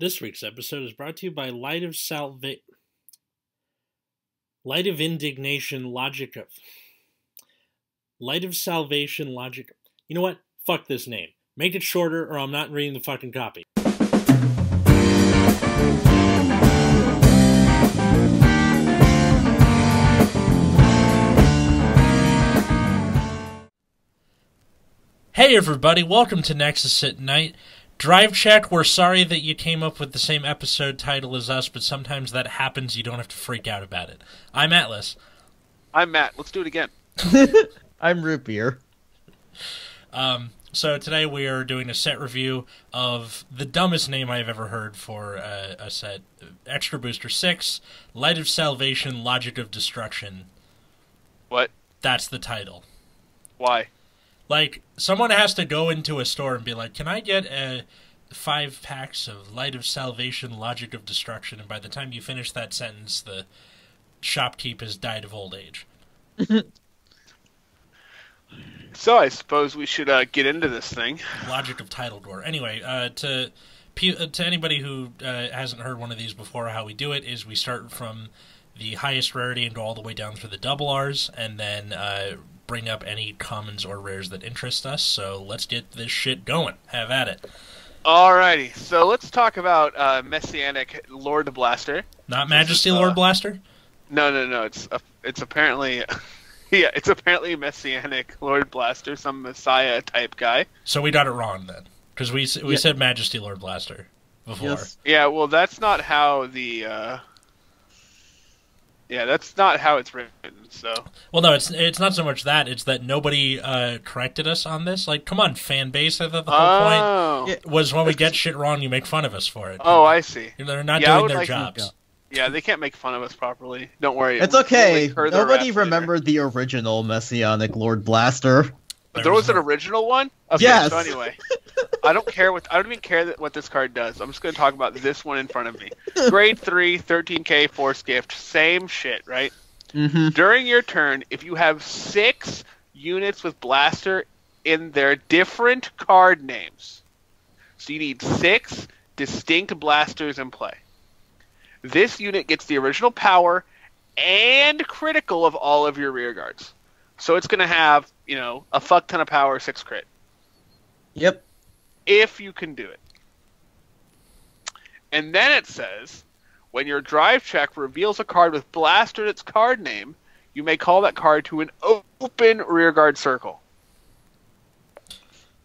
This week's episode is brought to you by Light of Indignation Logic of... Light of Salvation Logic... You know what? Fuck this name. Make it shorter or I'm not reading the fucking copy. Hey everybody, welcome to Nexus at Night. Drive check, we're sorry that you came up with the same episode title as us, but sometimes that happens, you don't have to freak out about it. I'm Atlas. I'm Matt. Let's do it again. I'm Root Beer. So today we are doing a set review of the dumbest name I've ever heard for a set. Extra Booster 6, Light of Salvation, Logic of Destruction. What? That's the title. Why? Like, someone has to go into a store and be like, can I get 5 packs of Light of Salvation, Logic of Destruction? And by the time you finish that sentence, the shopkeep has died of old age. So I suppose we should get into this thing. Logic of Title Gore. Anyway, to anybody who hasn't heard one of these before, how we do it is we start from the highest rarity and go all the way down through the double Rs, and then bring up any commons or rares that interest us. So let's get this shit going. Have at it. Alrighty, so let's talk about Messianic Lord Blaster. Not Majesty Lord Blaster? No. It's apparently... Yeah, it's apparently Messianic Lord Blaster, some Messiah type guy. So we got it wrong then, because we said Majesty Lord Blaster before. Yes. Yeah, well, that's not how the that's not how it's written. So. Well, no, it's not so much that; it's that nobody corrected us on this. Like, come on, fan base! I thought the whole point was when we get shit wrong, you make fun of us for it. Oh, I see. They're not doing their jobs. Yeah, they can't make fun of us properly. Don't worry. It's okay. Nobody remembered the original Messianic Lord Blaster. But there was an original one? Okay, yes. So anyway, I don't even care what this card does. I'm just going to talk about this one in front of me. Grade 3, 13k, Force Gift. Same shit, right? Mm-hmm. During your turn, if you have 6 units with Blaster in their different card names, so you need 6 distinct Blasters in play. This unit gets the original power and critical of all of your rear guards. So it's going to have, a fuck ton of power, 6 crit. Yep. If you can do it. And then it says, when your drive check reveals a card with Blaster in its card name, you may call that card to an open rear guard circle.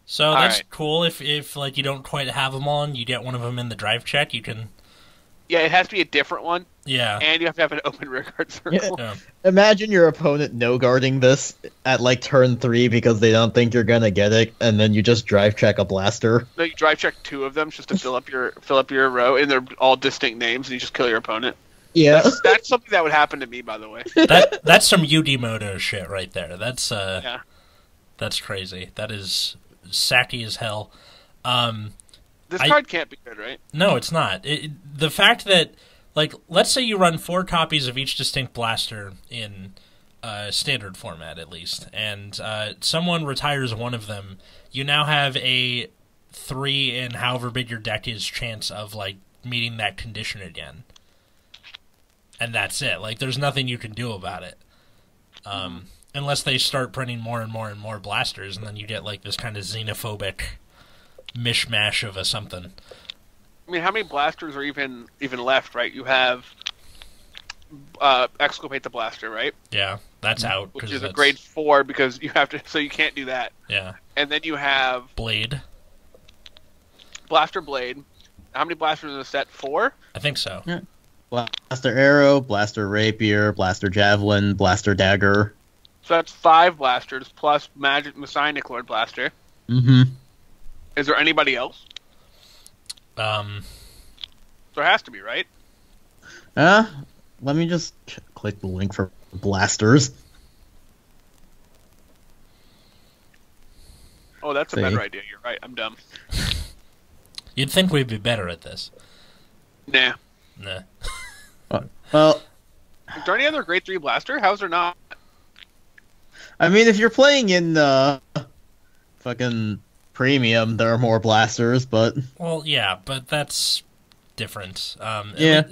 So that's cool. If like you don't quite have them all and you get one of them in the drive check, you can... Yeah, it has to be a different one. Yeah. And you have to have an open rear guard circle. Yeah. Imagine your opponent no-guarding this at, turn 3 because they don't think you're gonna get it, and then you just drive check a Blaster. No, you drive check 2 of them just to fill up your row, and they're all distinct names, and you just kill your opponent. Yeah. That's something that would happen to me, by the way. That's some UD Moto shit right there. That's That's crazy. That is sacky as hell. This card can't be good, right? No, it's not. The fact that, let's say you run 4 copies of each distinct Blaster in standard format, at least, and someone retires one of them, you now have a 3 in however big your deck is chance of, meeting that condition again. And that's it. There's nothing you can do about it. Unless they start printing more and more and more Blasters, and then you get, this kind of xenophobic... mishmash of a something. I mean, how many Blasters are even left, right? You have Exculpate the Blaster, right? Yeah, that's out. Which is a grade 4 because you have to, so you can't do that. Yeah. And then you have... Blade. Blaster Blade. How many Blasters in the set? 4? I think so. Yeah. Blaster Arrow, Blaster Rapier, Blaster Javelin, Blaster Dagger. So that's 5 Blasters plus Messianic Lord Blaster. Mm-hmm. Is there anybody else? There has to be, right? Let me just click the link for Blasters. Oh, that's a better idea. You're right. I'm dumb. You'd think we'd be better at this. Nah. Well... Is there any other grade 3 Blaster? How's there not? I mean, if you're playing in, fucking... Premium, there are more Blasters, but... Well, yeah, but that's different. Yeah.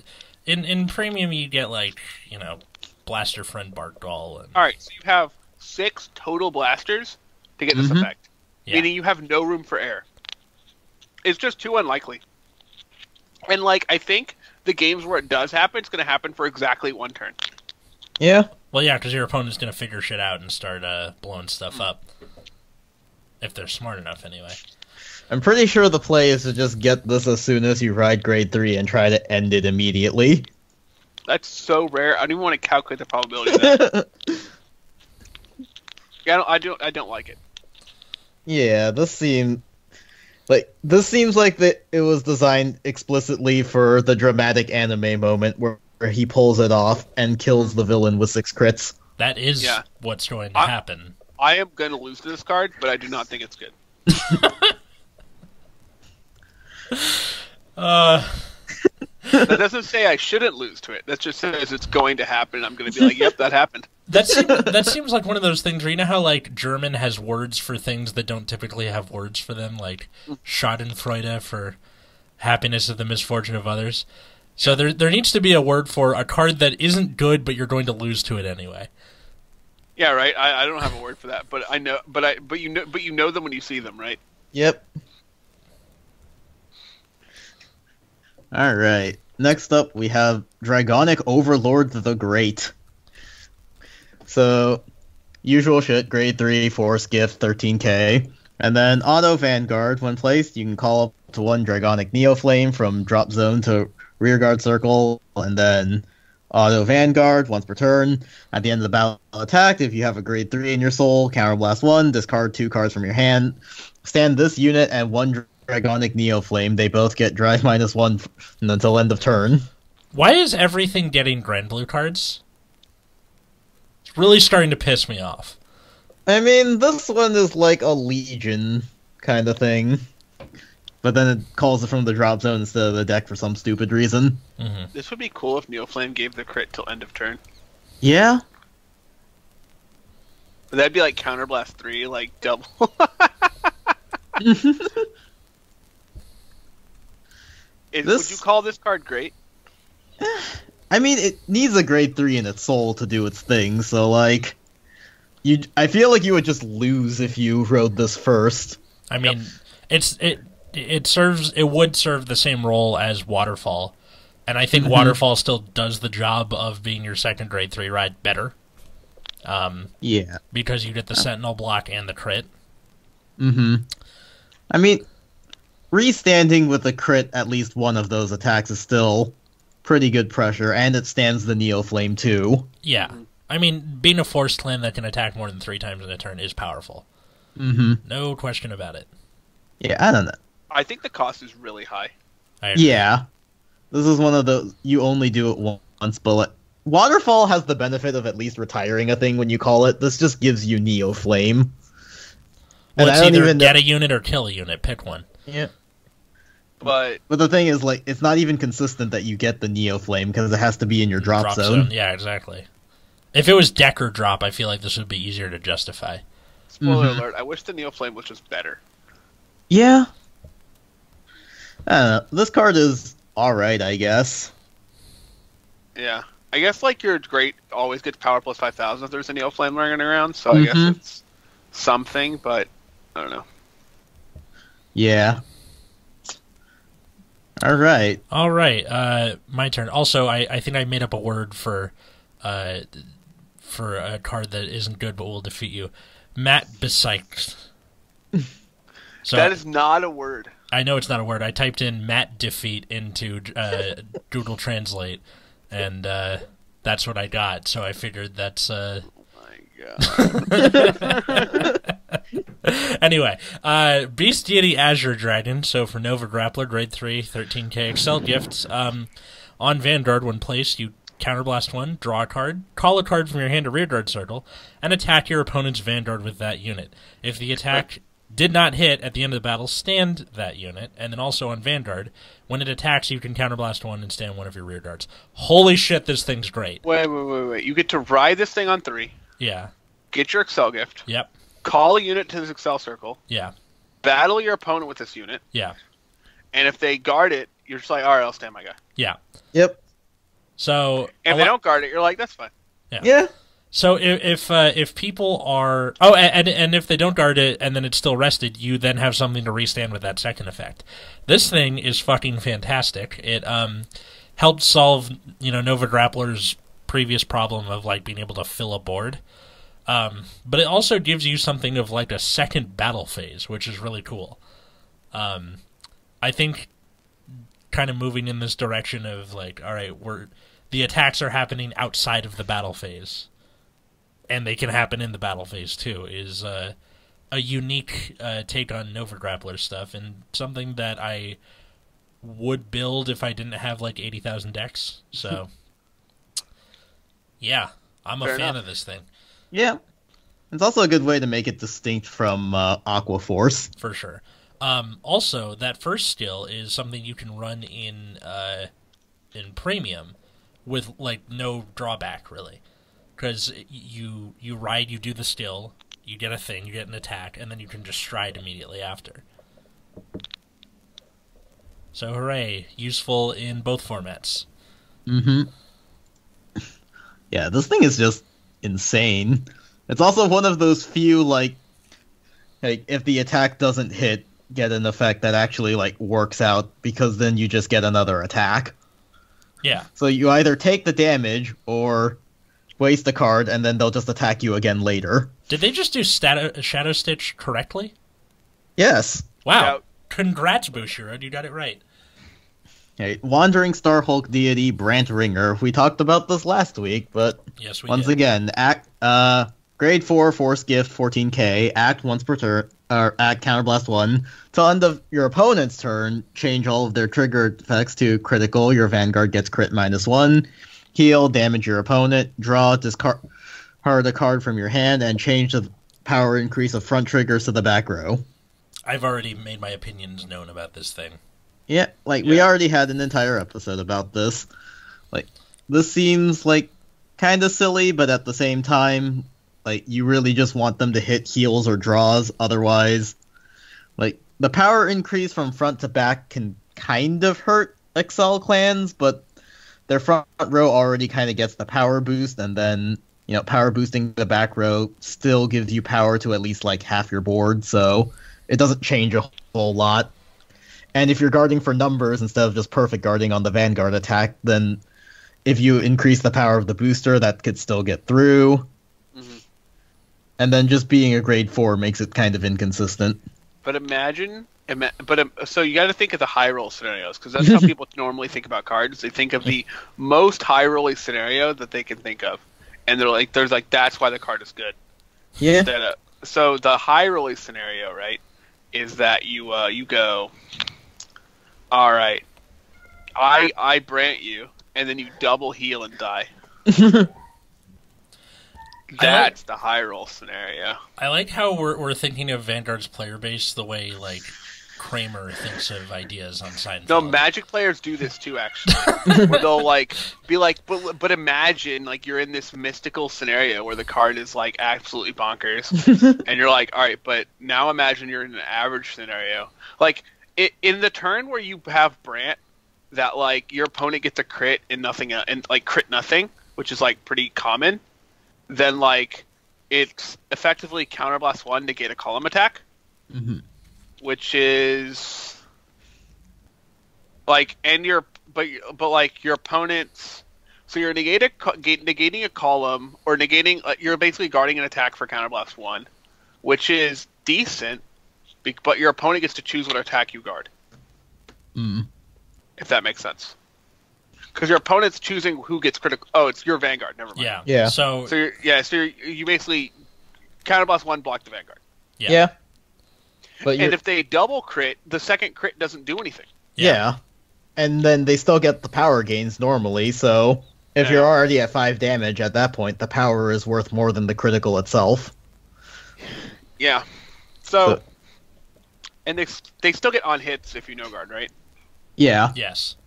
In premium, you get like Blaster Friend Barkdoll. And... All right, so you have 6 total blasters to get this effect, meaning you have no room for air. It's just too unlikely. And like I think the games where it does happen, it's going to happen for exactly 1 turn. Yeah. Well, yeah, because your opponent's going to figure shit out and start blowing stuff up. If they're smart enough, anyway. I'm pretty sure the play is to just get this as soon as you ride grade 3 and try to end it immediately. That's so rare. I don't even want to calculate the probability of that. Yeah, I don't like it. Yeah, this seems like it was designed explicitly for the dramatic anime moment where he pulls it off and kills the villain with 6 crits. That is what's going to happen. I am going to lose to this card, but I do not think it's good. That doesn't say I shouldn't lose to it. That just says it's going to happen. I'm going to be like, yep, that happened. That seems like one of those things where you know how like German has words for things that don't typically have words for them, like Schadenfreude for happiness of the misfortune of others. So there needs to be a word for a card that isn't good, but you're going to lose to it anyway. Yeah, right. I don't have a word for that, but I know, but you know them when you see them, right? Yep. All right. Next up, we have Dragonic Overlord the Great. So, usual shit, grade 3, Force Gift, 13k. And then Auto Vanguard, when placed, you can call up to 1 Dragonic Neoflame from drop zone to rearguard circle, and then Auto Vanguard once per turn. At the end of the battle attack, if you have a grade 3 in your soul, counterblast 1, discard 2 cards from your hand. Stand this unit and 1 Dragonic Neoflame. They both get drive -1 until end of turn. Why is everything getting Grand Blue cards? It's really starting to piss me off. I mean, this one is like a Legion kind of thing. But then it calls it from the drop zone instead of the deck for some stupid reason. Mm-hmm. This would be cool if Neoflame gave the crit till end of turn. Yeah? But that'd be like Counterblast 3, like double. Would you call this card great? I mean, it needs a grade 3 in its soul to do its thing, so like... I feel like you would just lose if you rode this first. I mean, it would serve the same role as Waterfall, and I think Waterfall still does the job of being your second grade 3 ride better. Yeah. Because you get the Sentinel block and the crit. Mm-hmm. I mean, restanding with a crit at least one of those attacks is still pretty good pressure, and it stands the Neoflame too. Yeah. I mean, being a forced land that can attack more than 3 times in a turn is powerful. Mm-hmm. No question about it. Yeah, I don't know. I think the cost is really high. Yeah. This is one of those, you only do it once, but like, Waterfall has the benefit of at least retiring a thing when you call it. This just gives you Neoflame. Well, it's either get a unit or kill a unit. Pick one. Yeah. But the thing is, like, it's not even consistent that you get the Neoflame, because it has to be in your drop zone. Yeah, exactly. If it was deck or drop, I feel like this would be easier to justify. Spoiler alert, I wish the Neoflame was just better. Yeah. I don't know. This card is alright, I guess. Yeah. I guess, like, your great always gets power plus 5,000 if there's a Neoflame running around, so I guess it's something, but I don't know. Yeah. Alright. Alright, my turn. Also, I think I made up a word for a card that isn't good but will defeat you. Matt Besyked. So that is not a word. I know it's not a word. I typed in Matt Defeat into Google Translate, and that's what I got. So I figured that's... Oh my god. Anyway, Beast Deity Azure Dragon. So for Nova Grappler, grade 3, 13k Excel gifts. On Vanguard, when placed, you counterblast 1, draw a card, call a card from your hand to rearguard circle, and attack your opponent's Vanguard with that unit. If the attack did not hit at the end of the battle, stand that unit. And then also on Vanguard, when it attacks, you can counterblast 1 and stand 1 of your rearguards. Holy shit, this thing's great. Wait. You get to ride this thing on 3. Yeah. Get your Excel gift. Yep. Call a unit to this Excel circle. Yeah. Battle your opponent with this unit. Yeah. And if they guard it, you're just like, all right, I'll stand my guy. Yeah. Yep. So If they don't guard it, you're like, that's fine. Yeah. So if people are and if they don't guard it and then it's still rested, you then have something to restand with that second effect. This thing is fucking fantastic. It helped solve Nova Grappler's previous problem of like being able to fill a board, but it also gives you something of like a second battle phase, which is really cool. I think kind of moving in this direction of like, all right, the attacks are happening outside of the battle phase, and they can happen in the battle phase too, is a unique take on Nova Grappler stuff, and something that I would build if I didn't have like 80,000 decks. So, yeah, I'm a fan of this thing. Yeah. It's also a good way to make it distinct from Aqua Force. For sure. Also, that first skill is something you can run in Premium with like no drawback, really. Because you ride, you do the skill, you get a thing, you get an attack, and then you can just stride immediately after. So hooray, useful in both formats. Mm-hmm. Yeah, this thing is just insane. It's also one of those few, like if the attack doesn't hit, get an effect that actually, like, works out, because then you just get another attack. Yeah. So you either take the damage, or waste a card, and then they'll just attack you again later. Did they just do Shadow Stitch correctly? Yes. Wow. Yeah. Congrats, Bushiroad, you got it right. Okay, Wandering Star Hulk deity Brant Ringer. We talked about this last week, but Yes, we once did. again, grade 4, Force Gift, 14k, act once per turn, or act Counterblast 1. Till end of your opponent's turn, change all of their triggered effects to critical. Your Vanguard gets crit -1. Heal, damage your opponent, draw, discard a card from your hand, and change the power increase of front triggers to the back row. I've already made my opinions known about this thing. Yeah, we already had an entire episode about this. Like, this seems, like, kind of silly, but at the same time, like, you really just want them to hit heals or draws, otherwise, like, the power increase from front to back can kind of hurt Excel clans, but their front row already kind of gets the power boost, and then, power boosting the back row still gives you power to at least, like, half your board, so it doesn't change a whole lot. And if you're guarding for numbers instead of just perfect guarding on the Vanguard attack, then if you increase the power of the booster, that could still get through. Mm-hmm. And then just being a grade 4 makes it kind of inconsistent. But so you got to think of the high roll scenarios, because that's how people normally think about cards. They think of the most high rolling scenario that they can think of, and that's why the card is good. Yeah. So the high rolling scenario, right, is that you go, all right, I brant you, and then you double heal and die. That's the high roll scenario. I like how we're thinking of Vanguard's player base the way, like, Kramer thinks of ideas on Seinfeld. No, Magic players do this too, actually. Where they'll, like, be like, but imagine, like, you're in this mystical scenario where the card is, like, absolutely bonkers. And you're like, all right, but now imagine you're in an average scenario. Like, in the turn where you have Brant, that, like, your opponent gets a crit and nothing, and, like, crit nothing, which is, like, pretty common, then, like, it's effectively Counterblast 1 to get a column attack. Mm-hmm. Which is like, and but like your opponent's, so you're negating a column, or negating, you're basically guarding an attack for Counterblast 1, which is decent, but your opponent gets to choose what attack you guard. If that makes sense. Because your opponent's choosing who gets critical. Oh, it's your Vanguard. Never mind. Yeah. So you basically Counterblast 1, block the Vanguard. Yeah. But and if they double crit, the second crit doesn't do anything. Yeah. And then they still get the power gains normally, so if you're already at 5 damage at that point, the power is worth more than the critical itself. Yeah. So and they still get on hits if you no guard, right? Yeah. Yes.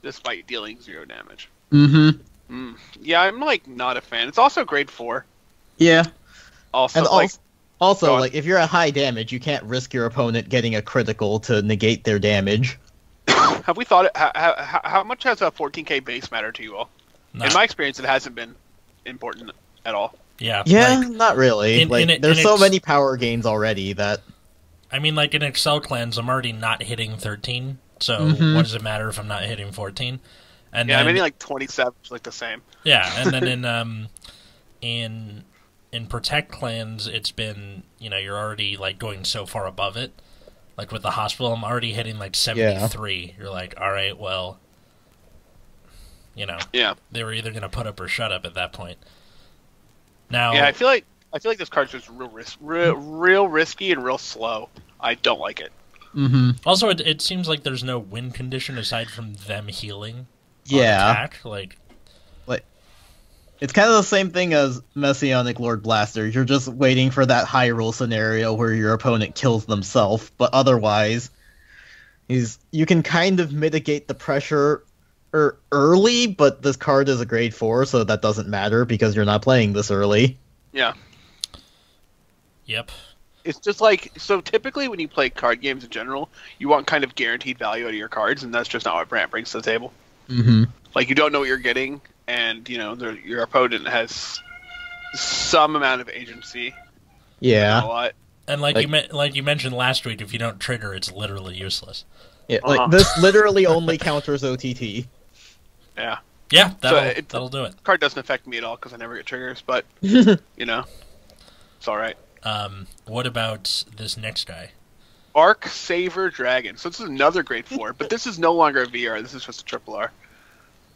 Despite dealing 0 damage. Mm-hmm. Yeah, I'm, like, not a fan. It's also grade 4. Yeah. Also, and like... Also, like, if you're at high damage, you can't risk your opponent getting a critical to negate their damage. How Have we thought? How much has a 14K base matter to you all? No. In my experience, it hasn't been important at all. Yeah. Yeah, like, not really. There's so many power gains already that. I mean, like in Excel clans, I'm already not hitting 13, so what does it matter if I'm not hitting 14? And yeah, then, maybe like 27 is like the same. Yeah, and then in Protect clans, it's been, you're already like going so far above it. Like with the hospital, I'm already hitting like 73. Yeah. You're like, all right, well, yeah, they were either going to put up or shut up at that point. Now, yeah, I feel like this card's just real risky and real slow. I don't like it. Mm-hmm. Also, it seems like there's no win condition aside from them healing. Yeah, attack. Like it's kind of the same thing as Messianic Lord Blaster. You're just waiting for that high roll scenario where your opponent kills themselves, but otherwise, you can kind of mitigate the pressure early, but this card is a grade 4, so that doesn't matter because you're not playing this early. Yeah. Yep. It's just like, so typically when you play card games in general, you want kind of guaranteed value out of your cards, and that's just not what Brant brings to the table. Mm-hmm. Like, you don't know what you're getting, and, your opponent has some amount of agency. Yeah. A lot. And like you mentioned last week, if you don't trigger, it's literally useless. Yeah, this literally only counters OTT. Yeah. Yeah, that'll do it. Card doesn't affect me at all because I never get triggers, but, it's alright. What about this next guy? Arc Saver Dragon. So this is another grade 4, but this is no longer a VR. This is just a triple R.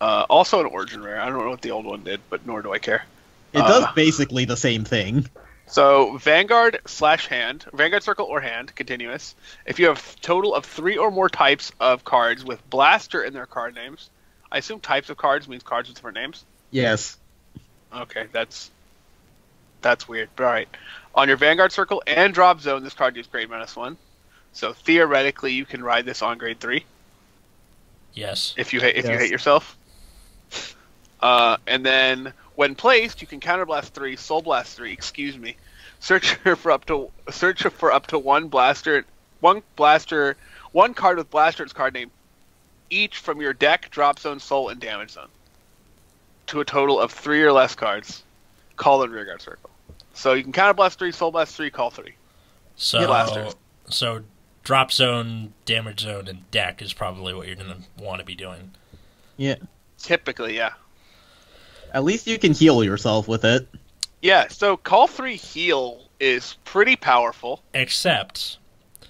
Also an Origin Rare. I don't know what the old one did, but nor do I care. It does basically the same thing. So Vanguard Circle or hand, continuous. If you have total of 3 or more types of cards with Blaster in their card names, I assume types of cards means cards with different names? Yes. Okay, that's weird, but alright. On your Vanguard Circle and Drop Zone, this card gives grade -1. So theoretically, you can ride this on grade 3. Yes. If you hate yourself. And then when placed, you can counterblast 3, soul blast 3. Excuse me. Search for up to one card with blaster its card name, each from your deck, drop zone, soul, and damage zone, to a total of 3 or less cards. Call in rearguard circle. So you can counterblast 3, soul blast 3, call 3. So drop zone, damage zone, and deck is probably what you're going to want to be doing. Yeah. Typically, yeah. At least you can heal yourself with it. Yeah, so call 3 heal is pretty powerful. Except...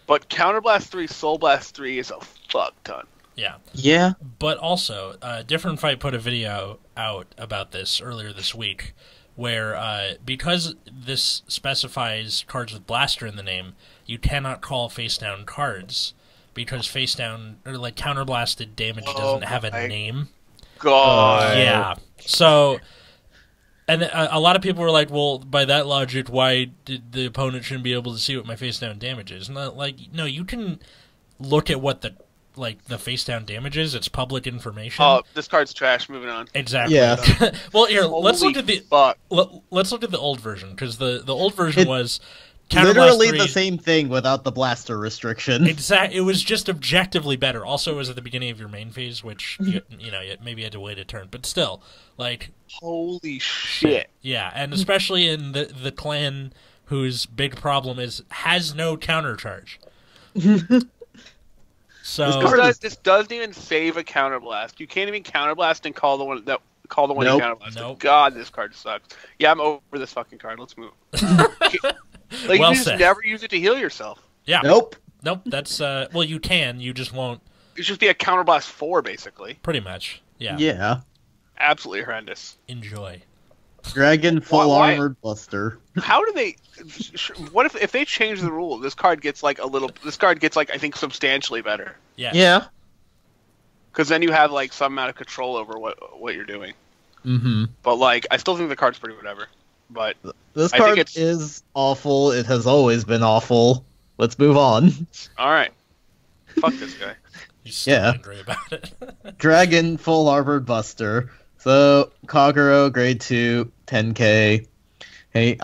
But counterblast 3, soul blast 3 is a fuck ton. Yeah. Yeah. But also, Different Fight put a video out about this earlier this week, where because this specifies cards with Blaster in the name, you cannot call face down cards because face down or like counterblasted damage doesn't have a name. God. Yeah. So, and a lot of people were like, "Well, by that logic, why did the opponent shouldn't be able to see what my face down damage is?" And no, you can look at what the face down damage is. It's public information. Oh, this card's trash. Moving on. Exactly. Yeah. Well, here let's look at the old version because the old version was literally the same thing without the blaster restriction. Exactly. It was just objectively better. Also, it was at the beginning of your main phase, which you maybe had to wait a turn, but still, like, holy shit. Yeah, and especially in the clan whose big problem has no counter charge. So this doesn't even save a counterblast. You can't even counterblast and call the one you counterblast. Nope. God, this card sucks. Yeah, I'm over this fucking card. Let's move. Like, well you just never use it to heal yourself. Yeah. Nope. That's well, you can. You just won't. It should be a counterblast 4, basically. Pretty much. Yeah. Yeah. Absolutely horrendous. Enjoy. Dragon full armored buster. How do they? What if they change the rule? This card gets like I think substantially better. Yeah. Yeah. Because then you have like some amount of control over what you're doing. Mm-hmm. But like, I still think the card's pretty whatever. But this card is awful. It has always been awful. Let's move on. All right. Fuck this guy. He's still angry about it. Dragon full armored buster. So Kagero grade 2, 10k. Hey,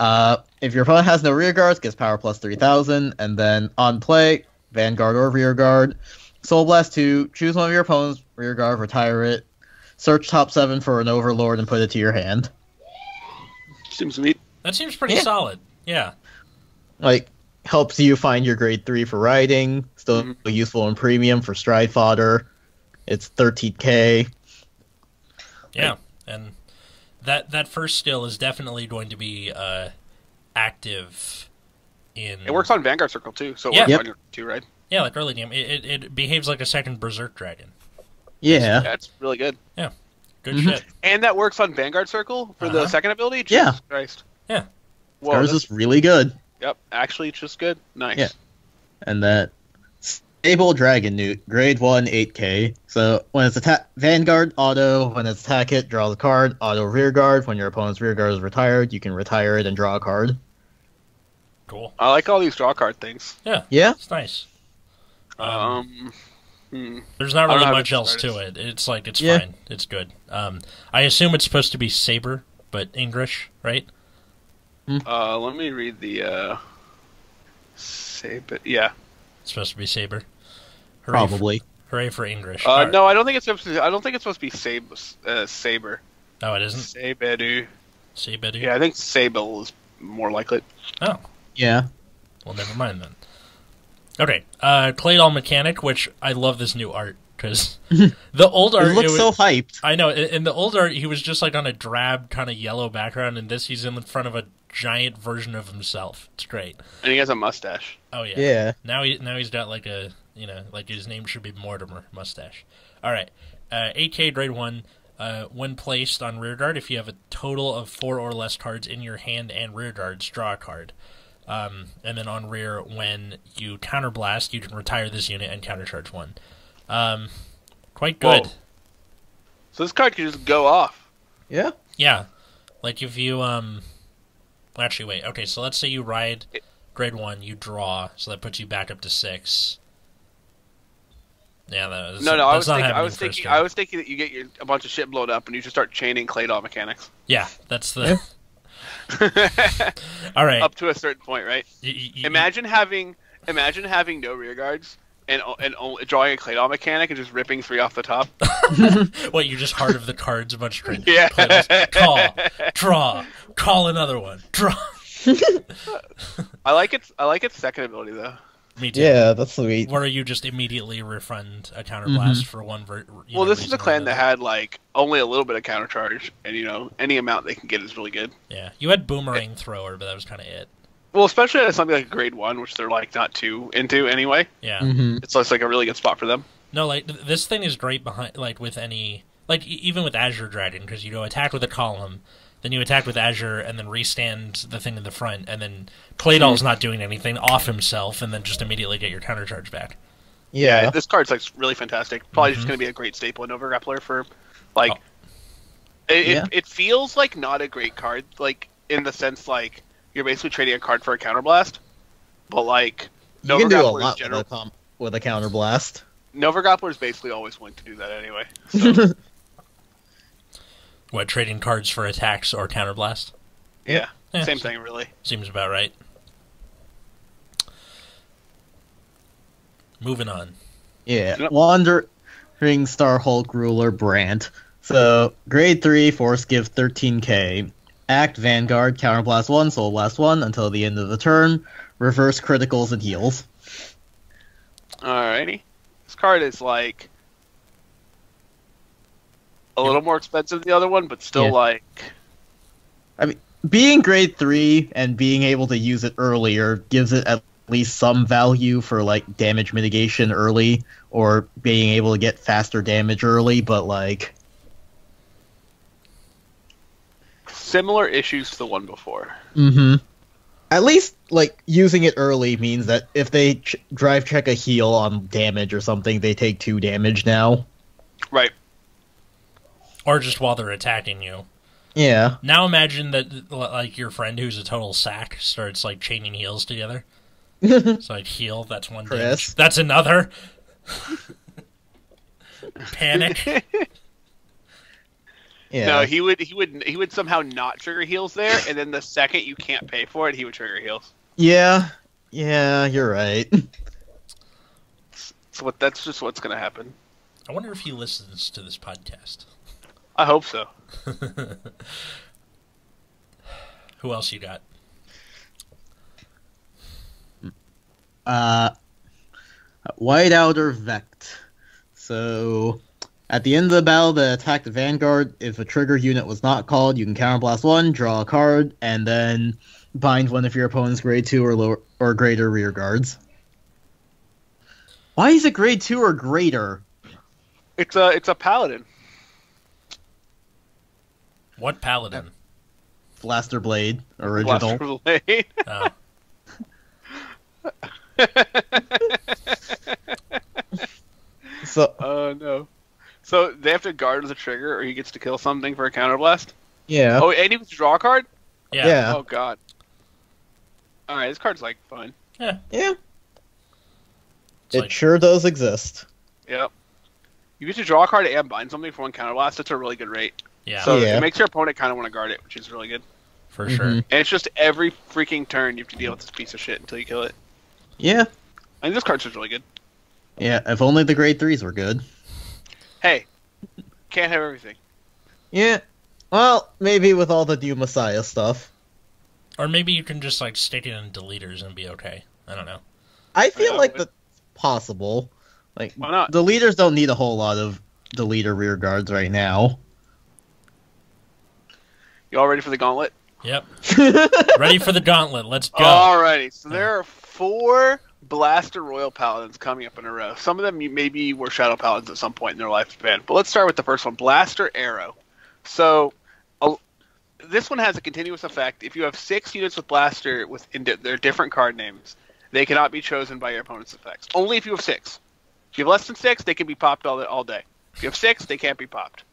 if your opponent has no rear guards, gets power plus 3000, and then on play, Vanguard or rear guard. Soul Blast 2, choose one of your opponent's rear guard, retire it. Search top 7 for an Overlord and put it to your hand. Seems sweet. That seems pretty solid. Yeah. Like, helps you find your grade 3 for riding. Still useful in premium for stride fodder. It's 13k. Yeah, and that first skill is definitely going to be active in... It works on Vanguard Circle, too, so it Yeah. works Yep. on your 2, right? Yeah, like early game. It behaves like a second Berserk Dragon. Yeah. That's really good. Good shit. And that works on Vanguard Circle for the second ability? Yeah. Jesus Christ. Yeah. Whoa, Ours that's- is really good. Yep, actually, it's just good. Nice. Yeah. And that Stable Dragon Newt, grade 1, 8k. So when it's attack Vanguard auto, when it's attack hit, draws a card, auto rear guard. When your opponent's rear guard is retired, you can retire it and draw a card. Cool. I like all these draw card things. Yeah. Yeah. It's nice. There's not I don't really know how much to else start to it. It's like, it's Yeah. fine. It's good. I assume it's supposed to be Saber, but English, right? Let me read the, yeah. It's supposed to be Saber. Hooray Probably. Hooray for English. No, I don't think it's supposed to. I don't think it's supposed to be Saber. No, it isn't. Sabedu. Saber. Yeah, I think Sable is more like it. Oh, Yeah. well, never mind then. Okay, Claydol Mechanic, which I love this new art, because the old art... It looks was- so hyped. I know, in the old art, he was just like on a drab kind of yellow background, and this he's in front of a giant version of himself. It's great. And he has a mustache. Oh, yeah. Yeah. Now he's got like a, like his name should be Mortimer mustache. All right. 8K grade 1. When placed on rear guard, if you have a total of 4 or less cards in your hand and rear guards, draw a card. And then on rear, when you counterblast, you can retire this unit and countercharge 1. Quite good. Whoa. So this card can just go off. Yeah. Yeah. Like if you, actually, wait. Okay, so let's say you ride grade 1, you draw, so that puts you back up to 6. Yeah, that's, No, that's not I happening was first thinking, turn. I was thinking that you get a bunch of shit blown up and you just start chaining Claydol mechanics. Yeah, that's the... All right. Up to a certain point, right? Imagine having no rear guards and drawing a Claydol mechanic and just ripping 3 off the top. What, you just heart of the cards a bunch of Yeah. Call, draw, call another one, draw. I like its second ability though. Me too. Yeah, that's sweet. Where you just immediately refund a counterblast for one. Well, this is reason a or clan that another. had like only a little bit of counter charge, and any amount they can get is really good. Yeah, you had boomerang thrower, but that was kind of it. Well, especially at something like grade 1, which they're like not too into anyway. Yeah. Mm-hmm. It's just like a really good spot for them. No, like this thing is great behind, like with any, like even with Azure Dragon, because you go attack with a column, then you attack with Azure, and then restand the thing in the front, and then Claydol's not doing anything off himself, and then just immediately get your counter charge back. Yeah. This card's like really fantastic. Probably just going to be a great staple in Nova Grappler for like. It feels like not a great card, like in the sense like you're basically trading a card for a counterblast, but like You Nova can do a Grappler's lot with a counterblast. Nova Grappler is basically always going to do that anyway. So, What, trading cards for attacks or counterblast? yeah, Yeah, same thing really. Seems about right. Moving on. Yeah. Yep. Wandering Star Hulk Ruler Brant. So, grade 3, Force Give 13k. Act Vanguard, Counterblast 1, Soul Blast 1 until the end of the turn. Reverse criticals and heals. Alrighty, this card is like a little more expensive than the other one, but still Yeah. like. Being grade 3 and being able to use it earlier gives it at least some value for like damage mitigation early, or being able to get faster damage early, but like... Similar issues to the one before. Mm-hmm. At least, like, using it early means that if they drive check a heal on damage or something, they take 2 damage now. Right. Or just while they're attacking you. Yeah. Now imagine that, like, your friend who's a total sack starts, like, chaining heals together. It's like, heal, that's one Chris. damage. That's another. Panic. Yeah. No, he would somehow not trigger heals there, and then the second you can't pay for it, he would trigger heals. Yeah. Yeah, you're right. It's That's just what's going to happen. I wonder if he listens to this podcast. I hope so. Who else you got? White Outer Vect. So, at the end of the battle that attacked the Vanguard, if a trigger unit was not called, you can counterblast 1, draw a card, and then bind one of your opponent's grade 2 or lower or greater rear guards. Why is it grade 2 or greater? It's a paladin. What paladin? Blaster Blade, original. Blaster Blade. Oh. So, Oh no. So they have to guard as a trigger, or he gets to kill something for a counterblast. yeah. Oh, and he gets to draw a card. Yeah. Yeah. Oh god. All right, this card's like fun. Yeah. Yeah. It's It like- sure does exist. Yep. You get to draw a card and bind something for one counterblast. That's a really good rate. Yeah. So Yeah. it makes your opponent kind of want to guard it, which is really good. For sure. Mhm. And it's just every freaking turn you have to deal with this piece of shit until you kill it. Yeah. I mean, this card's just really good. Yeah, if only the grade 3s were good. Hey, can't have everything. Yeah. Well, maybe with all the new Messiah stuff. Or maybe you can just like stick it in deleters and be okay. I don't know. I feel Yeah, like but- that's possible. Like, Why not? the leaders don't need a whole lot of deleter rear guards right now. You all ready for the gauntlet? Yep. Ready for the gauntlet. Let's go. Alrighty, so there are 4 Blaster Royal Paladins coming up in a row. Some of them maybe were Shadow Paladins at some point in their lifespan. But let's start with the first one, Blaster Arrow. So, this one has a continuous effect. If you have 6 units with Blaster with their different card names, they cannot be chosen by your opponent's effects. Only if you have 6. If you have less than 6, they can be popped all day. If you have 6, they can't be popped.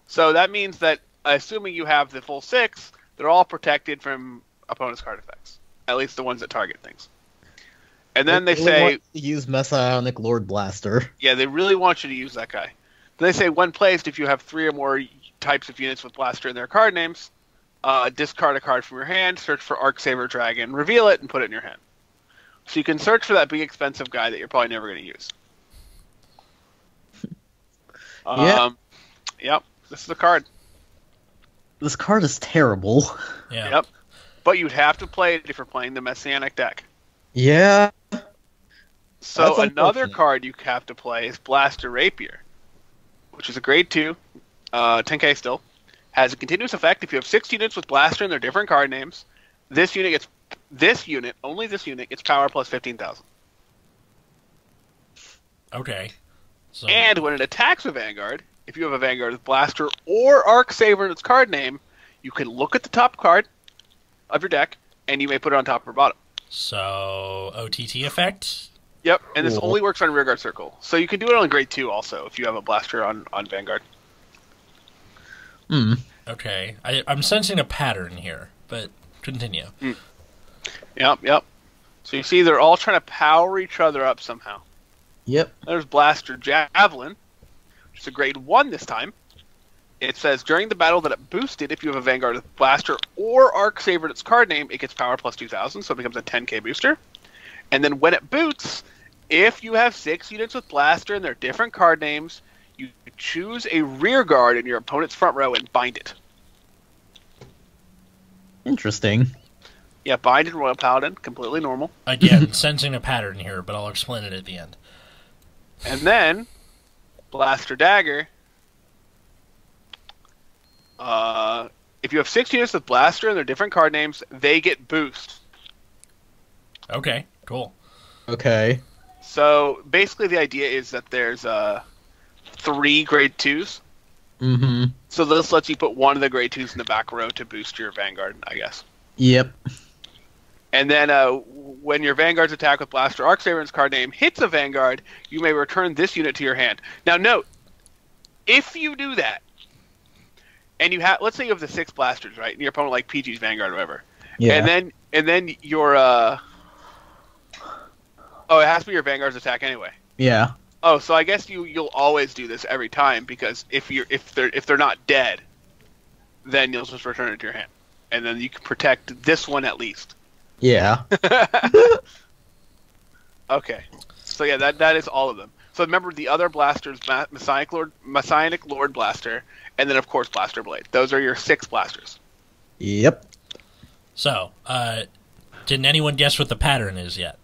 So that means that, assuming you have the full 6, they're all protected from opponent's card effects. At least the ones that target things. And then they really say, want to use Messianic Lord Blaster. yeah, they really want you to use that guy. Then they say, when placed, if you have 3 or more types of units with Blaster in their card names, discard a card from your hand, search for Arcsaber Dragon, reveal it, and put it in your hand. So you can search for that big expensive guy that you're probably never going to use. Yeah. Yep, this is the card. This card is terrible. Yeah. Yep. But you'd have to play it if you're playing the Messianic deck. Yeah. So That's another unfortunate. card you have to play is Blaster Rapier, which is a grade 2, 10k still. Has a continuous effect. If you have 6 units with Blaster and their different card names, only this unit gets power plus 15,000. Okay. So And when it attacks a Vanguard, if you have a Vanguard with Blaster or Arcsaber in its card name, you can look at the top card of your deck, and you may put it on top or bottom. so OTT effect. Yep, and this Cool. only works on Rearguard Circle. So you can do it on grade 2 also, if you have a Blaster on Vanguard. Hmm. Okay. I'm sensing a pattern here, but continue. Yep. So you see they're all trying to power each other up somehow. Yep. There's Blaster Javelin, which is a grade 1 this time. It says, during the battle that it boosted, if you have a Vanguard with Blaster or Arcsaber in its card name, it gets power plus 2,000, so it becomes a 10k booster. And then when it boots, if you have 6 units with Blaster and their different card names, you choose a rear guard in your opponent's front row and bind it. Interesting. Yeah, bind in Royal Paladin, completely normal. Again, sensing a pattern here, but I'll explain it at the end. And then, Blaster Dagger. If you have 6 units with Blaster and their different card names, they get boost. Okay, cool. Okay. So basically, the idea is that there's 3 grade 2s. Mm-hmm. So this lets you put one of the grade 2s in the back row to boost your Vanguard, I guess. Yep. And then when your Vanguard's attack with Blaster Arcsaber's card name hits a Vanguard, you may return this unit to your hand. Now note, if you do that, and you have, let's say you have the 6 Blasters, right, and your opponent like PG's Vanguard or whatever, Yeah. and then your it has to be your Vanguard's attack anyway. Yeah. Oh, so I guess you'll always do this every time, because if they're not dead, then you'll just return it to your hand, and then you can protect this one at least. Yeah. Okay, so yeah, that is all of them. So remember the other blasters, Messianic Lord Blaster, and then of course Blaster Blade. Those are your 6 blasters. Yep. So, didn't anyone guess what the pattern is yet?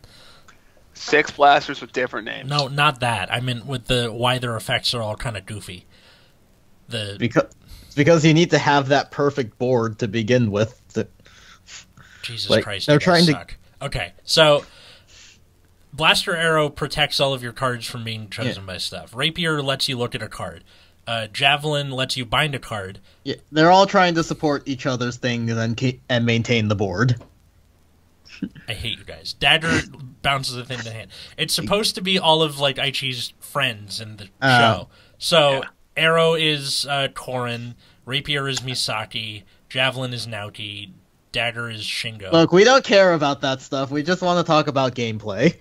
6 blasters with different names. No, not that. I mean, with why their effects are all kind of goofy. Because you need to have that perfect board to begin with. Jesus Christ, they're trying to suck. Okay, so Blaster Arrow protects all of your cards from being chosen by stuff. Rapier lets you look at a card. Javelin lets you bind a card. Yeah, they're all trying to support each other's things and maintain the board. I hate you guys. Dagger bounces a thing to hand. It's supposed to be all of like Aichi's friends in the show. So Arrow is Korin, Rapier is Misaki, Javelin is Naoki, Dagger is Shingo. Look, we don't care about that stuff. We just want to talk about gameplay.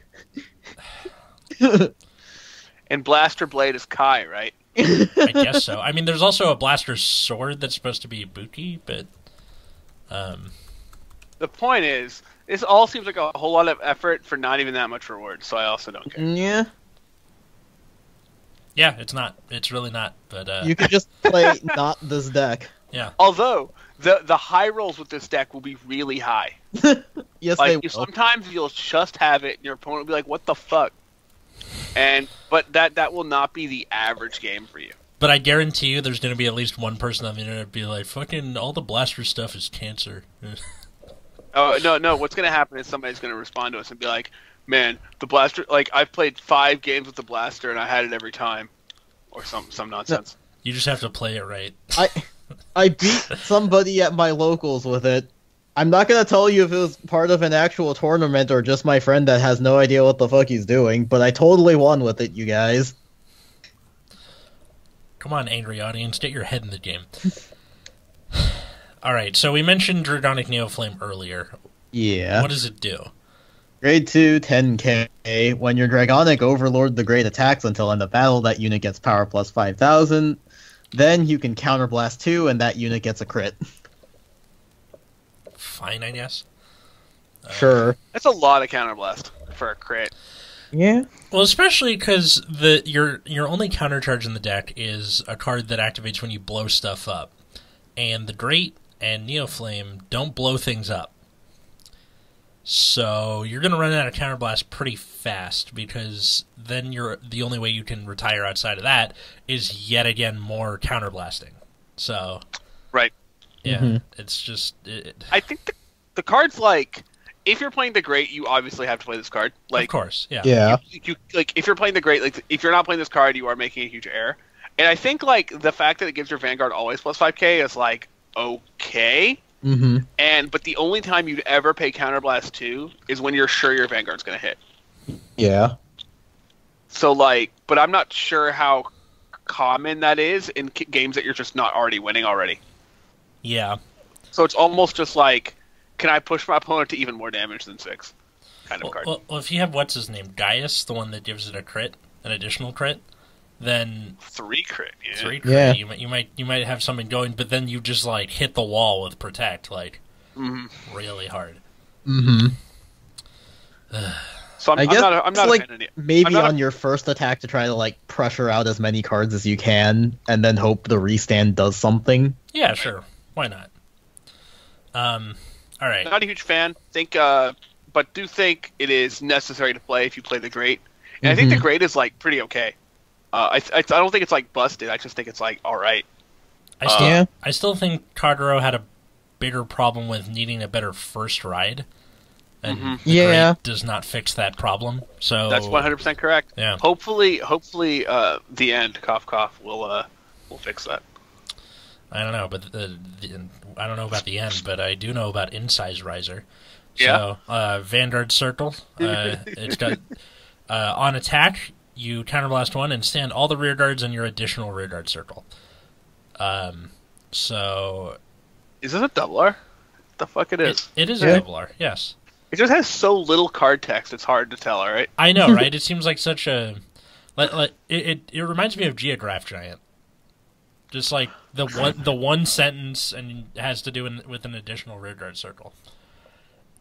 And Blaster Blade is Kai, right? I guess so. I mean, there's also a Blaster Sword that's supposed to be Ibuki, but... The point is, this all seems like a whole lot of effort for not even that much reward, so I also don't care. Yeah. Yeah, it's not. It's really not, but... You could just play not this deck. Yeah. Although, the high rolls with this deck will be really high. Yes, like, they will. Sometimes you'll just have it, and your opponent will be like, what the fuck? But that will not be the average game for you. But I guarantee you there's going to be at least one person on the internet be like, fucking all the Blaster stuff is cancer. Oh, no, what's going to happen is somebody's going to respond to us and be like, man, the Blaster, like, I've played 5 games with the Blaster and I had it every time. Or some nonsense. You just have to play it right. I beat somebody at my locals with it. I'm not going to tell you if it was part of an actual tournament or just my friend that has no idea what the fuck he's doing, but I totally won with it, you guys. Come on, angry audience, get your head in the game. Alright, so we mentioned Dragonic Neoflame earlier. Yeah. What does it do? Grade 2, 10k. When your Dragonic Overlord the Great attacks until end of battle, that unit gets power plus 5,000. Then you can counterblast 2, and that unit gets a crit. Fine, I guess. Sure. That's a lot of counterblast for a crit. Yeah. Well, especially because your only countercharge in the deck is a card that activates when you blow stuff up. And the Great and Neoflame don't blow things up. So you're going to run out of counterblast pretty fast, because then the only way you can retire outside of that is yet again more counterblasting. So, right. Yeah, it's just... I think the card's like, if you're playing the Great, you obviously have to play this card. Like, of course, yeah. Yeah. You, like, if you're playing the Great, like, if you're not playing this card, you are making a huge error. And I think, like, the fact that it gives your Vanguard always plus 5k is, like, okay. But the only time you'd ever pay Counterblast 2 is when you're sure your Vanguard's going to hit. Yeah. So, like, but I'm not sure how common that is in games that you're just not already winning already. Yeah. So it's almost just like, can I push my opponent to even more damage than 6 kind of card. Well, if you have, what's his name, Gaius, the one that gives it a crit, an additional crit, then 3 crit, yeah. 3 crit, yeah. You might have something going, but then you just like hit the wall with protect, like really hard. So I'm not like, a fan of it. maybe on your first attack to try to like pressure out as many cards as you can, and then hope the restand does something. Yeah, sure. Why not? All right. Not a huge fan. But do think it is necessary to play if you play the Great. And I think the Great is like pretty okay. I don't think it's like busted. I just think it's like all right. I still think Kagero had a bigger problem with needing a better first ride. And the Great does not fix that problem. So that's 100% correct. Yeah. Hopefully, the end, cough cough, will fix that. I don't know, but I don't know about the end, but I do know about Insize Riser. Yeah. So Vanguard Circle. It's got on attack, you counterblast 1 and stand all the rear guards in your additional rear guard circle. So is this a double R? The fuck it is? It is a double R. Yes. It just has so little card text; it's hard to tell. All right. I know, right? It seems like such a it reminds me of Geograph Giant. Just like the one sentence, and it has to do with an additional rearguard circle,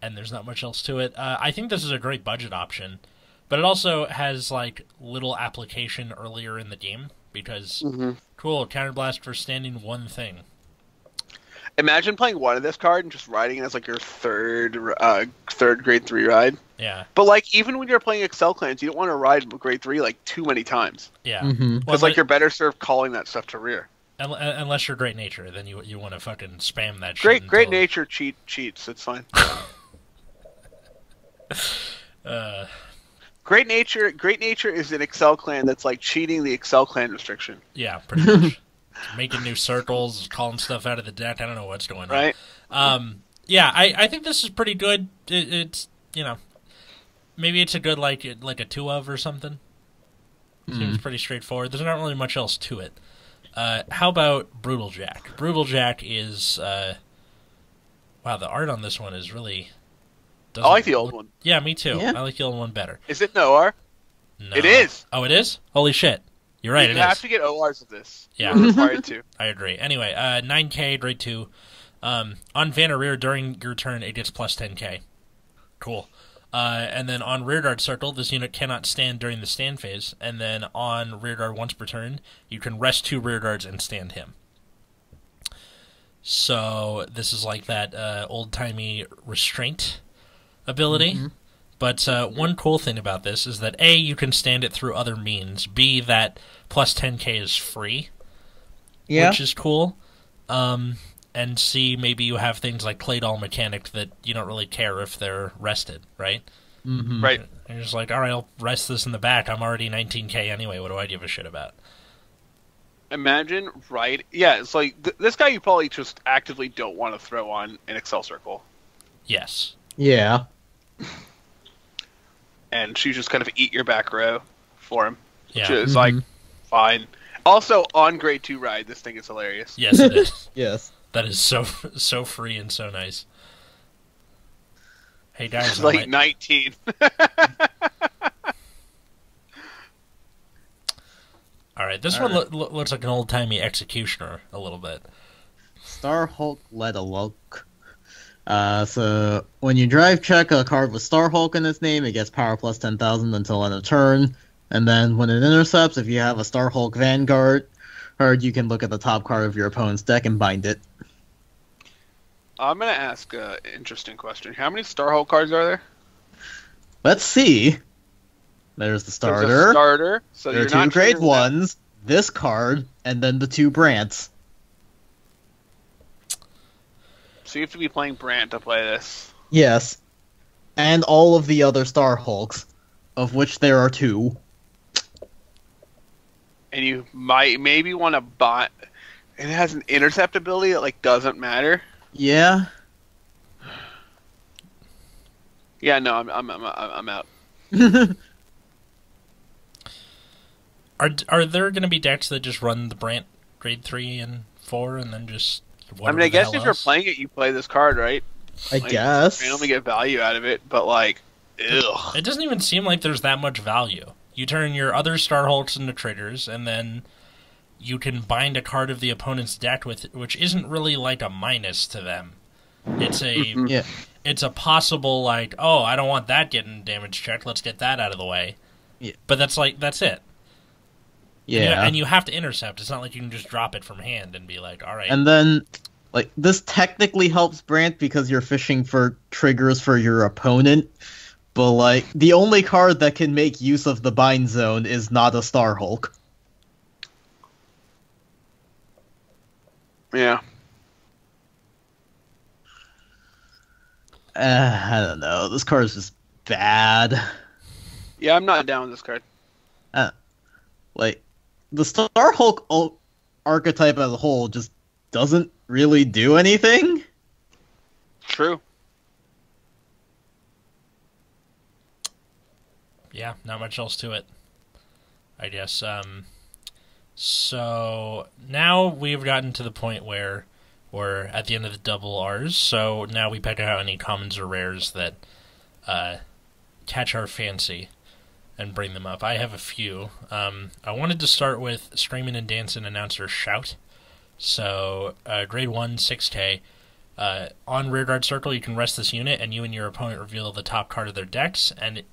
and there's not much else to it. I think this is a great budget option But it also has like little application earlier in the game because cool, counterblast for standing one thing. Imagine playing one of this card and just riding it as like your third grade 3 ride. Yeah. But like even when you're playing Excel clans, you don't want to ride grade 3 like too many times. Yeah. Because like you're better served calling that stuff to rear. Unless you're Great Nature, then you want to fucking spam that shit. Great Nature cheats. It's fine. Great Nature is an Excel clan that's like cheating the Excel clan restriction. Yeah, pretty much. Making new circles, calling stuff out of the deck. I don't know what's going on. Right. Yeah, I think this is pretty good. It's maybe it's a good like a 2 of or something. Seems pretty straightforward. There's not really much else to it. How about Brutal Jack? Brutal Jack is wow. The art on this one is really. I like the old one. Yeah, me too. Yeah. I like the old one better. Is it an OR? No. It is. Oh, it is. Holy shit! You're right. You have to get ORs of this. Yeah, you're required to. I agree. Anyway, 9K, grade 2. On Vanna Rear, during your turn, it gets plus 10K. Cool. And then on Rearguard Circle, this unit cannot stand during the stand phase. And then on Rearguard once per turn, you can rest 2 Rearguards and stand him. So this is like that old-timey restraint ability. But one cool thing about this is that A, you can stand it through other means. B, that plus 10K is free, which is cool. And C, maybe you have things like Claydol Mechanic that you don't really care if they're rested, right? Right. And you're just like, all right, I'll rest this in the back. I'm already 19K anyway. What do I give a shit about? Imagine, right? Yeah, it's like this guy you probably just actively don't want to throw on an Excel circle. Yes. Yeah. And she just kind of eat your back row for him, which Yeah. is like fine. Also, on grade 2 ride, this thing is hilarious. Yes, it is. Yes. That is so free and so nice. Hey guys, It's like 19. All right, this one looks like an old-timey executioner a little bit. Star Hulk Let a Look. So when you drive check a card with Star Hulk in its name, it gets power plus 10,000 until end of turn. And then when it intercepts, if you have a Star Hulk Vanguard card, you can look at the top card of your opponent's deck and bind it. I'm going to ask an interesting question. How many Star Hulk cards are there? Let's see. There's the starter. There's a starter. So there are you're 2 not grade triggering that. 1s, this card, and then the 2 Brants. So you have to be playing Brant to play this. Yes. And all of the other Star Hulks, of which there are 2. And you might maybe want to buy. It has an intercept ability that like doesn't matter. Yeah. Yeah, no, I'm out. Are there going to be decks that just run the Brant grade 3 and 4 and then just I mean, I guess if you're playing it, you play this card, right? I guess. You only get value out of it, but like, ugh. It doesn't even seem like there's that much value. You turn your other Star Hulks into triggers, and then you can bind a card of the opponent's deck with, which isn't really like a minus to them. It's a it's a possible like, oh, I don't want that getting damage checked. Let's get that out of the way. Yeah. But that's it. Yeah. And you have to intercept. It's not like you can just drop it from hand and be like, all right. And then, like, this technically helps Brant because you're fishing for triggers for your opponent. But, like, the only card that can make use of the bind zone is not a Star Hulk. Yeah. I don't know. This card is just bad. Yeah, I'm not down with this card. Like, the Star Hulk archetype as a whole just doesn't really do anything. True. Yeah, not much else to it, I guess. So now we've gotten to the point where we're at the end of the double R's, so now we pick out any commons or rares that catch our fancy and bring them up. I have a few. I wanted to start with Screamin' and Dancin' Announcer Shout. So, grade 1, 6K. On Rearguard Circle, you can rest this unit, and you and your opponent reveal the top card of their decks, and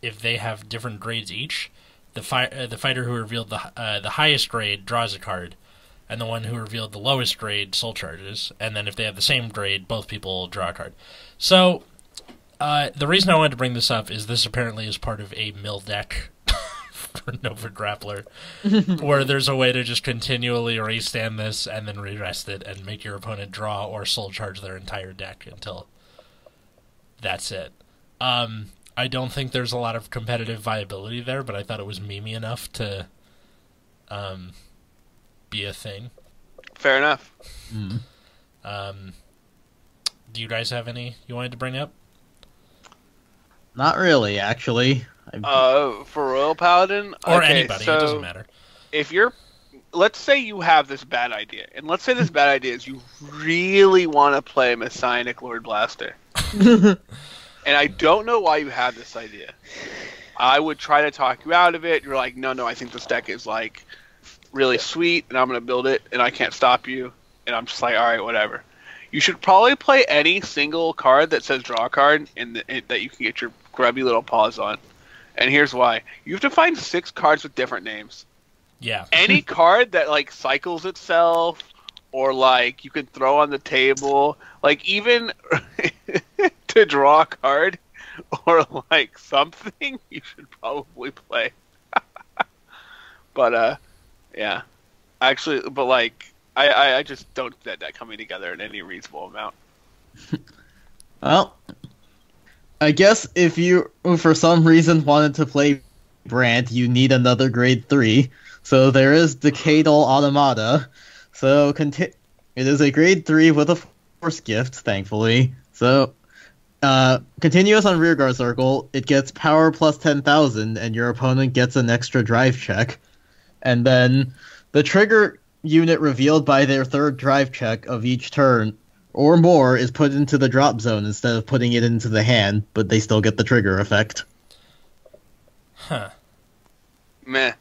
if they have different grades each, the fighter who revealed the highest grade draws a card, and the one who revealed the lowest grade soul charges, and then if they have the same grade, both people draw a card. So, the reason I wanted to bring this up is this apparently is part of a mill deck for Nova Grappler, where there's a way to just continually restand this and then re-rest it and make your opponent draw or soul charge their entire deck until that's it. I don't think there's a lot of competitive viability there, but I thought it was memey enough to be a thing. Fair enough. Do you guys have any you wanted to bring up? Not really, actually. For Royal Paladin? Or okay, anybody, so it doesn't matter. If you're... Let's say you have this bad idea, and let's say this bad idea is you really want to play Messianic Lord Blaster. And I don't know why you have this idea. I would try to talk you out of it. You're like, no, I think this deck is, like, really sweet, and I'm going to build it, and I can't stop you. And I'm just like, alright, whatever. You should probably play any single card that says draw a card that you can get your grubby little paws on. And here's why. You have to find 6 cards with different names. Yeah. Any card that, like, cycles itself, or, like, you can throw on the table, like, even to draw a card, or, like, something, you should probably play. But, yeah. Actually, but, like, I just don't see that coming together in any reasonable amount. Well, I guess if you, for some reason, wanted to play Brand, you need another grade 3. So there is Decadal Automata. So it is a grade 3 with a Force Gift, thankfully. So, continuous on Rearguard Circle, it gets power plus 10,000, and your opponent gets an extra drive check. And then the trigger unit revealed by their 3rd drive check of each turn or more is put into the drop zone instead of putting it into the hand, but they still get the trigger effect. Huh. Meh.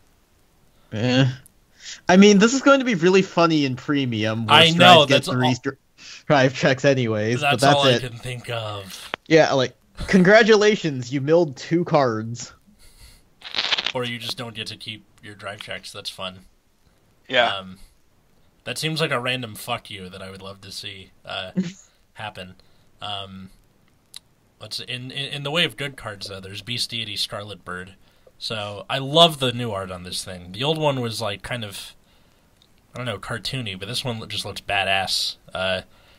I mean, this is going to be really funny in premium. Where I know, get that's 3 drive checks anyways, that's but that's all it. I can think of. Yeah, like, congratulations, you milled 2 cards. Or you just don't get to keep your drive checks. That's fun. Yeah. That seems like a random fuck you that I would love to see happen. In the way of good cards, though, there's Beast Deity Scarlet Bird. So I love the new art on this thing. The old one was like kind of, I don't know, cartoony, but this one just looks badass.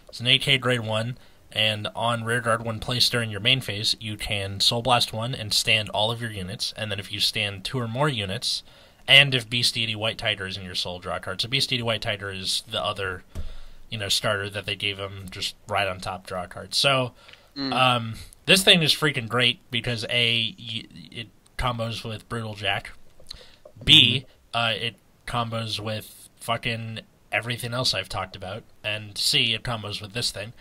It's an AK grade 1, and on Rearguard, when placed during your main phase, you can Soul Blast 1 and stand all of your units, and then if you stand 2 or more units, and if Beast Deity White Tiger is in your soul, draw a card. So Beast Deity White Tiger is the other, starter that they gave him just right on top, draw a card. So, this thing is freaking great because A, it combos with Brutal Jack. B, it combos with fucking everything else I've talked about. And C, it combos with this thing.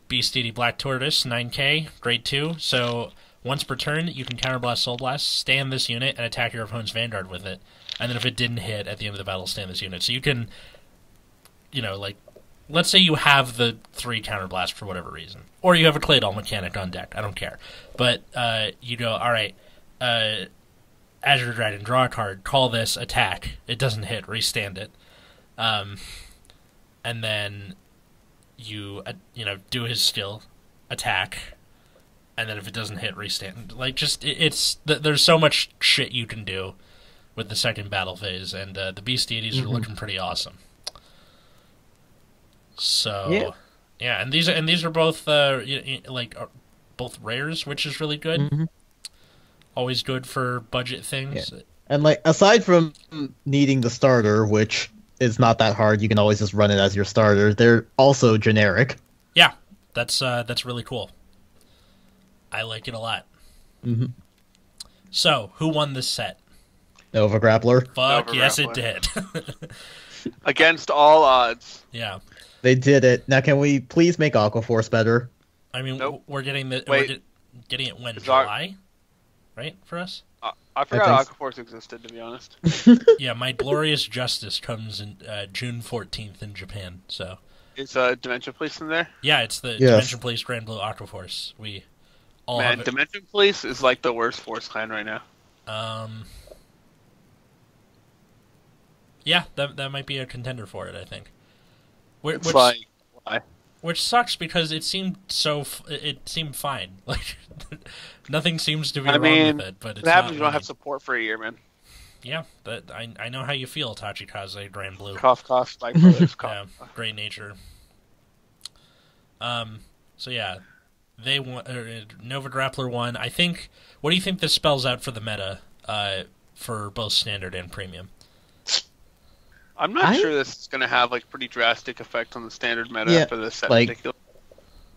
Beast Deity Black Tortoise, 9k, grade 2. So once per turn, you can counterblast Soul Blast, stand this unit, and attack your opponent's Vanguard with it. And then if it didn't hit at the end of the battle, stand this unit. So you can, let's say you have the 3 counterblast for whatever reason. Or you have a Claydol mechanic on deck. I don't care. But you go, alright, Azure Dragon, draw a card, call this, attack. It doesn't hit, restand it. And then you, do his skill, attack, and then if it doesn't hit, restand. There's so much shit you can do with the second battle phase, and the Beast Deities are looking pretty awesome. So, yeah, and these are both both rares, which is really good. Mm-hmm. Always good for budget things. Yeah. And aside from needing the starter, which is not that hard, you can always just run it as your starter. They're also generic. Yeah, that's really cool. I like it a lot. Mm-hmm. So, who won this set? Nova Grappler. Fuck, Nova yes, Grappler. It did. Against all odds. Yeah. They did it. Now, can we please make Aquaforce better? I mean, nope. We're getting it when? It's July? Right, for us? I forgot Aquaforce existed, to be honest. Yeah, My Glorious Justice comes in June 14th in Japan, so... Is Dimension Police in there? Yeah, it's the Yes. Dimension Police Grand Blue Octoforce. We all Man, have it. Dimension Police is like the worst Force clan right now. Yeah, that might be a contender for it, I think. It's like, why? Which sucks because it seemed it seemed fine. Like nothing seems to be wrong with it, but it's what happens not if you don't have winning. support for a year, man? Yeah, but I know how you feel, Tachikaze Grand Blue. Cough, cough, Spike Brothers, Yeah, cough. great nature. So yeah, they won. Nova Grappler won. I think. What do you think this spells out for the meta? For both standard and premium. I'm not sure this is going to have like pretty drastic effect on the standard meta Yeah, after this set like- particular.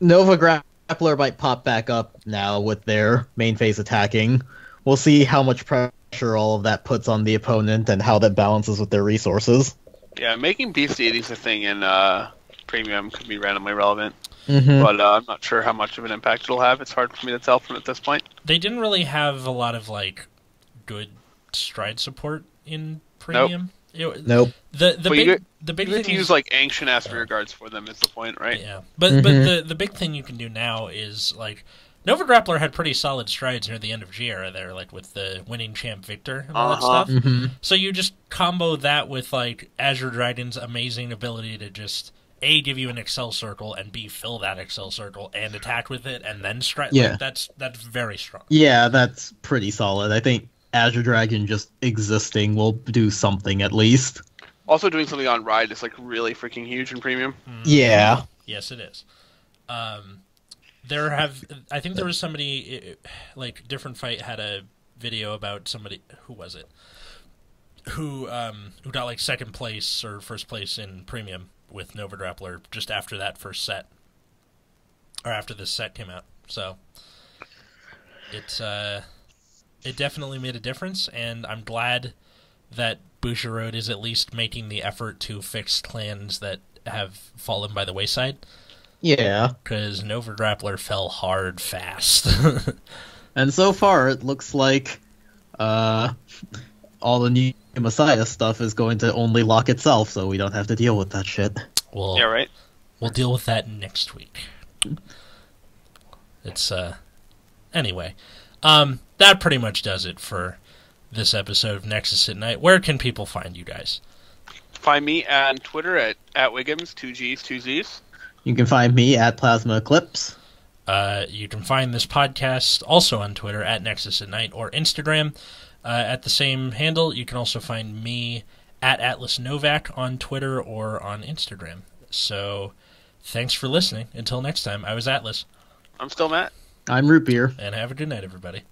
Nova Grappler might pop back up now with their main phase attacking. We'll see how much pressure all of that puts on the opponent and how that balances with their resources. Yeah, making beast deities a thing in premium could be randomly relevant, Mm-hmm. but I'm not sure how much of an impact it'll have. It's hard for me to tell from at this point. They didn't really have a lot of like good stride support in premium. Nope. The But big you thing get to is- use like ancient ass rear guards for them is the point, right? Yeah, but the big thing you can do now is like Nova Grappler had pretty solid strides near the end of G era there, like with the winning champ Victor and all that stuff. Mm-hmm. So you just combo that with like Azure Dragon's amazing ability to just A, give you an Excel circle, and B, fill that Excel circle and attack with it and then strike. Yeah. Like, that's very strong. Yeah, that's pretty solid. I think Azure Dragon just existing will do something at least. Also, doing something on ride is like really freaking huge in premium. Yeah. Yes, it is. I think there was somebody, like, Different Fight had a video about somebody, who was it? Who got, like, second place or first place in Premium with Nova Grappler just after that first set. Or after this set came out. So, it definitely made a difference, and I'm glad that Bushiroad is at least making the effort to fix clans that have fallen by the wayside. Yeah. Because Nova Grappler fell hard fast. And so far, it looks like all the new Messiah stuff is going to only lock itself, so we don't have to deal with that shit. Yeah, right. We'll deal with that next week. It's, anyway. That pretty much does it for this episode of Nexus at Night. Where can people find you guys? Find me on Twitter at Wiggums, 2Gs, 2Zs. You can find me at Plasma Eclipse. You can find this podcast also on Twitter at Nexus at Night or Instagram at the same handle. You can also find me at Atlas Novak on Twitter or on Instagram. So thanks for listening. Until next time, I was Atlas. I'm still Matt. I'm Root Beer. And have a good night, everybody.